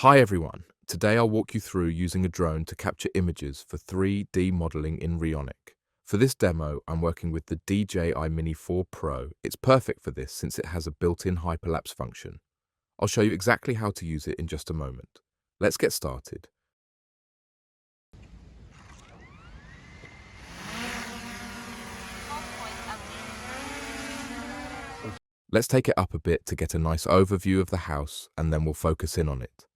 Hi everyone, today I'll walk you through using a drone to capture images for 3D modeling in Reonic. For this demo, I'm working with the DJI Mini 4 Pro. It's perfect for this since it has a built-in hyperlapse function. I'll show you exactly how to use it in just a moment. Let's get started. Let's take it up a bit to get a nice overview of the house and then we'll focus in on it.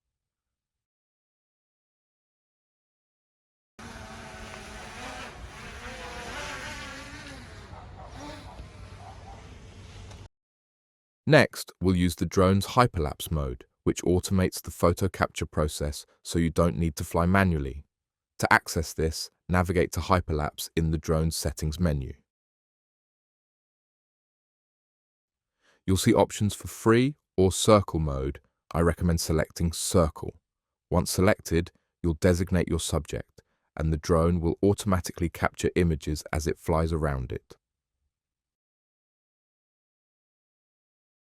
Next, we'll use the drone's hyperlapse mode, which automates the photo capture process so you don't need to fly manually. To access this, navigate to hyperlapse in the drone's settings menu. You'll see options for free or circle mode. I recommend selecting circle. Once selected, you'll designate your subject, and the drone will automatically capture images as it flies around it.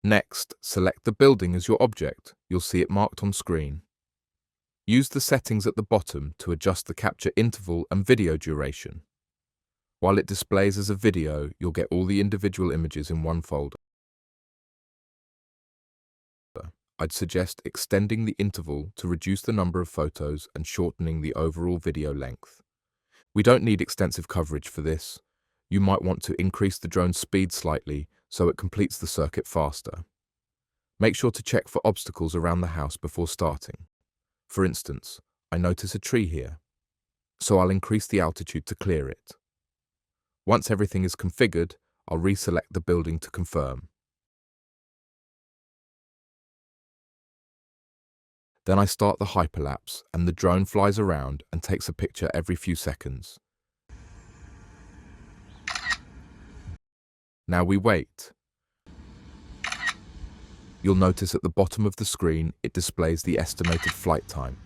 Next, select the building as your object. You'll see it marked on screen. Use the settings at the bottom to adjust the capture interval and video duration. While it displays as a video, you'll get all the individual images in one folder. I'd suggest extending the interval to reduce the number of photos and shortening the overall video length. We don't need extensive coverage for this. You might want to increase the drone's speed slightly so it completes the circuit faster. Make sure to check for obstacles around the house before starting. For instance, I notice a tree here, so I'll increase the altitude to clear it. Once everything is configured, I'll reselect the building to confirm. Then I start the hyperlapse and the drone flies around and takes a picture every few seconds. Now we wait. You'll notice at the bottom of the screen it displays the estimated flight time.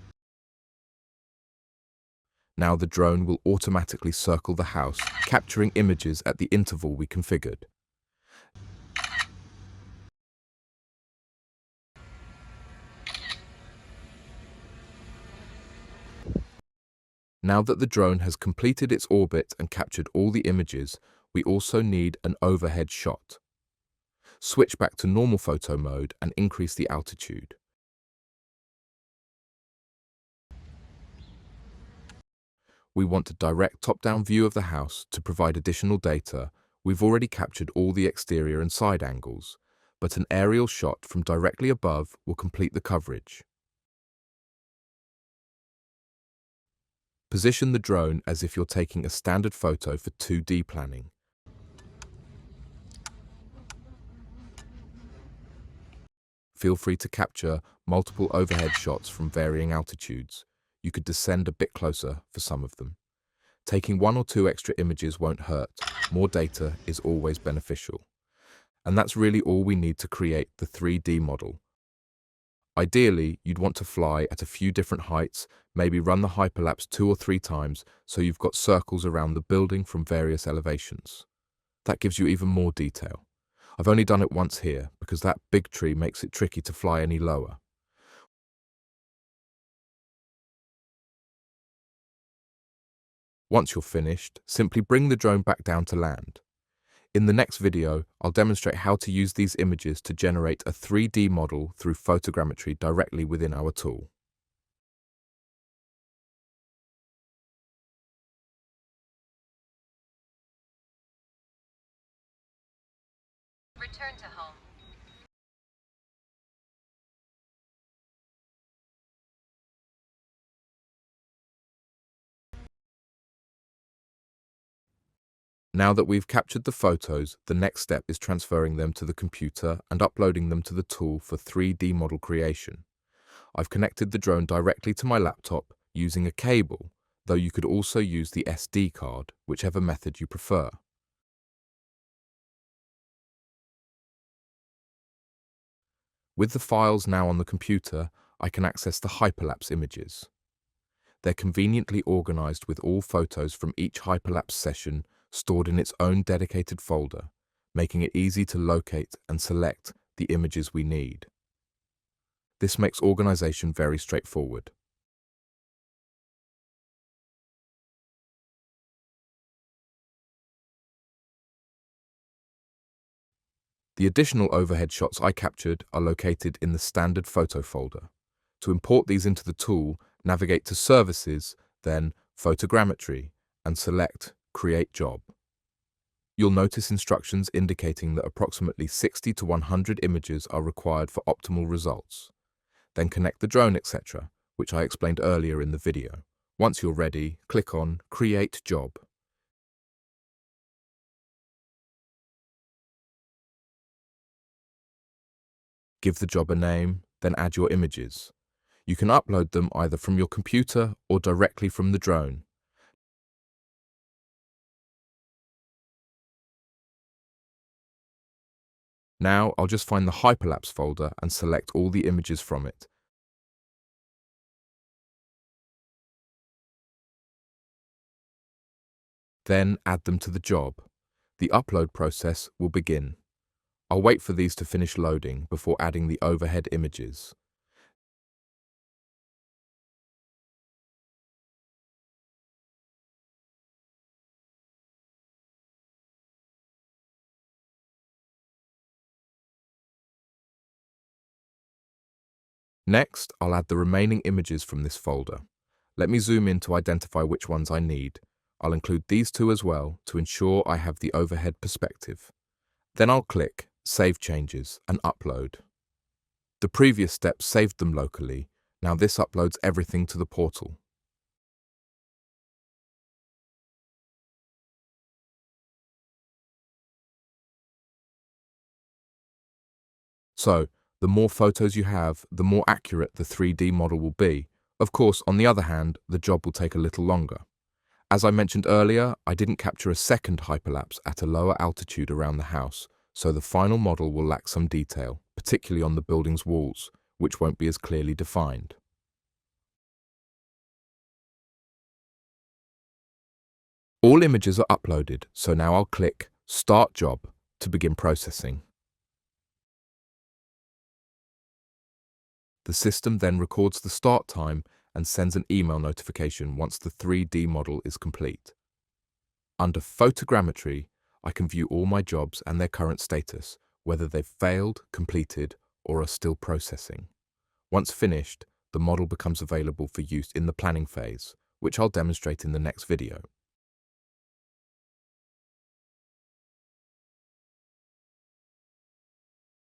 Now the drone will automatically circle the house, capturing images at the interval we configured. Now that the drone has completed its orbit and captured all the images, we also need an overhead shot. Switch back to normal photo mode and increase the altitude. We want a direct top-down view of the house to provide additional data. We've already captured all the exterior and side angles, but an aerial shot from directly above will complete the coverage. Position the drone as if you're taking a standard photo for 2D planning. Feel free to capture multiple overhead shots from varying altitudes. You could descend a bit closer for some of them. Taking 1 or 2 extra images won't hurt. More data is always beneficial. And that's really all we need to create the 3D model. Ideally, you'd want to fly at a few different heights, maybe run the hyperlapse 2 or 3 times so you've got circles around the building from various elevations. That gives you even more detail. I've only done it once here because that big tree makes it tricky to fly any lower. Once you're finished, simply bring the drone back down to land. In the next video, I'll demonstrate how to use these images to generate a 3D model through photogrammetry directly within our tool. Return to home. Now that we've captured the photos, the next step is transferring them to the computer and uploading them to the tool for 3D model creation. I've connected the drone directly to my laptop using a cable, though you could also use the SD card, whichever method you prefer. With the files now on the computer, I can access the hyperlapse images. They're conveniently organized with all photos from each hyperlapse session stored in its own dedicated folder, making it easy to locate and select the images we need. This makes organization very straightforward. The additional overhead shots I captured are located in the standard photo folder. To import these into the tool, navigate to Services, then Photogrammetry, and select Create Job. You'll notice instructions indicating that approximately 60 to 100 images are required for optimal results. Then connect the drone, etc., which I explained earlier in the video. Once you're ready, click on Create Job. Give the job a name, then add your images. You can upload them either from your computer or directly from the drone. Now I'll just find the hyperlapse folder and select all the images from it. Then add them to the job. The upload process will begin. I'll wait for these to finish loading before adding the overhead images. Next, I'll add the remaining images from this folder. Let me zoom in to identify which ones I need. I'll include these two as well to ensure I have the overhead perspective. Then I'll click Save Changes and Upload. The previous step saved them locally. Now this uploads everything to the portal. So, the more photos you have, the more accurate the 3D model will be. Of course, on the other hand, the job will take a little longer. As I mentioned earlier, I didn't capture a second hyperlapse at a lower altitude around the house, so the final model will lack some detail, particularly on the building's walls, which won't be as clearly defined. All images are uploaded, so now I'll click Start Job to begin processing. The system then records the start time and sends an email notification once the 3D model is complete. Under Photogrammetry, I can view all my jobs and their current status, whether they've failed, completed, or are still processing. Once finished, the model becomes available for use in the planning phase, which I'll demonstrate in the next video.